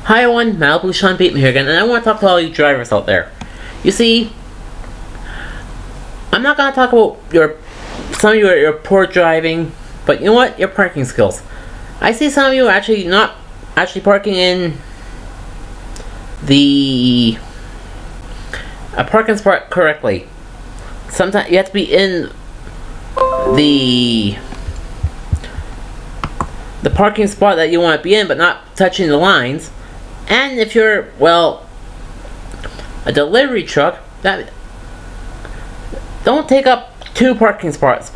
Hi everyone, Malibu Sean Bateman here again, and I want to talk to all you drivers out there. You see, I'm not going to talk about some of your poor driving, but you know what? Your parking skills. I see some of you actually not actually parking in the parking spot correctly. Sometimes you have to be in the parking spot that you want to be in, but not touching the lines. And if you're, well, a delivery truck, that don't take up 2 parking spots.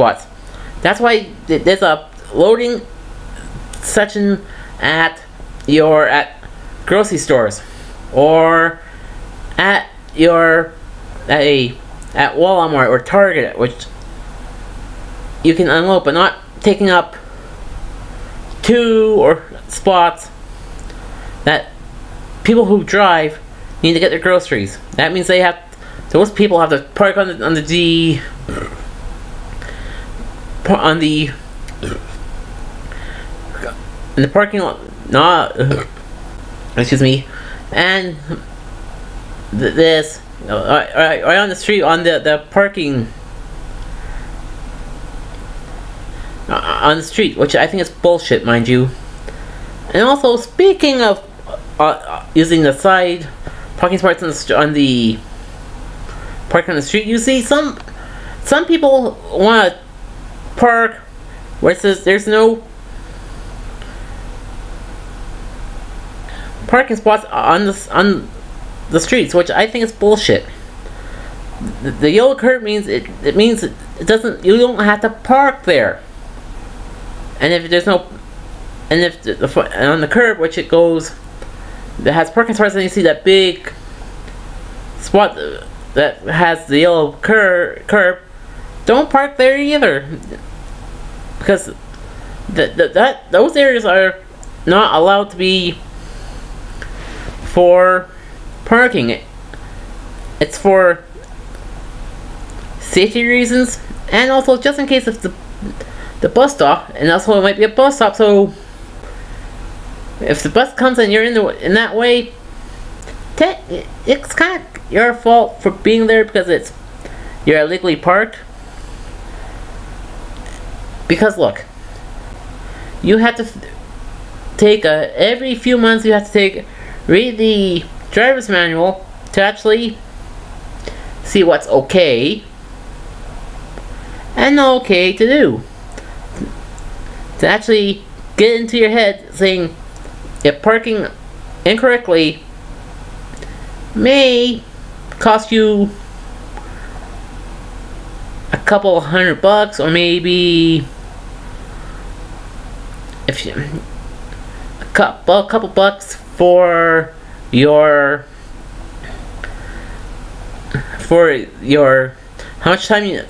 That's why there's a loading section at grocery stores, or at Walmart or Target, which you can unload, but not taking up 2 spots that people who drive need to get their groceries. That means those people have to park in the parking lot, excuse me, and right on the street, on the parking on the street, which I think is bullshit, mind you. And also, speaking of using the side parking spots on the parking on the street, you see some people want to park where it says there's no parking spots on the streets, which I think is bullshit. The yellow curb means it doesn't, you don't have to park there. And if there's no, and if on the curb, which it goes, that has parking spots, and you see that big spot that has the yellow curb, don't park there either, because those areas are not allowed to be for parking. It's for safety reasons, and also just in case if the bus stop, and also it might be a bus stop, so if the bus comes and you're in that way, it's kind of your fault for being there, because you're illegally parked. Because look, you have to take every few months you have to read the driver's manual to actually see what's okay and not okay to do. To actually get into your head saying if parking incorrectly may cost you a couple $100, or maybe a couple bucks for your how much time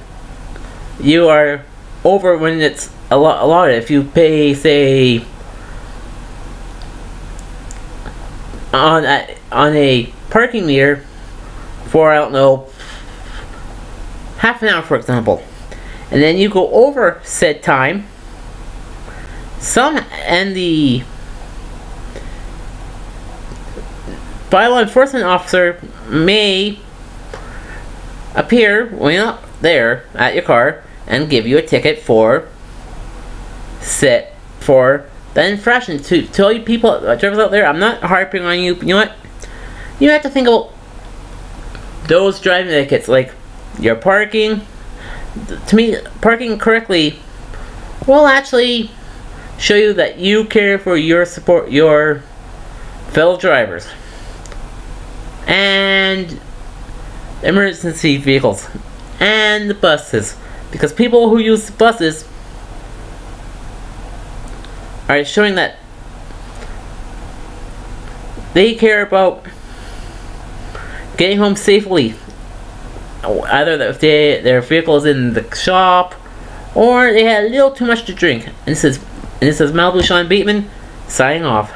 you are over when it's allotted. If you pay, say, on a parking meter for, I don't know, half an hour, for example, and then you go over said time, and the bylaw enforcement officer may appear when you're not there at your car and give you a ticket for the infraction. To all you people, drivers out there, I'm not harping on you, but you know what? You have to think about those driving tickets, like your parking. To me, parking correctly will actually show you that you care for your fellow drivers and emergency vehicles and the buses, because people who use the buses are showing that they care about getting home safely, either if their vehicle is in the shop or they had a little too much to drink. And this is Malibu Sean Bateman signing off.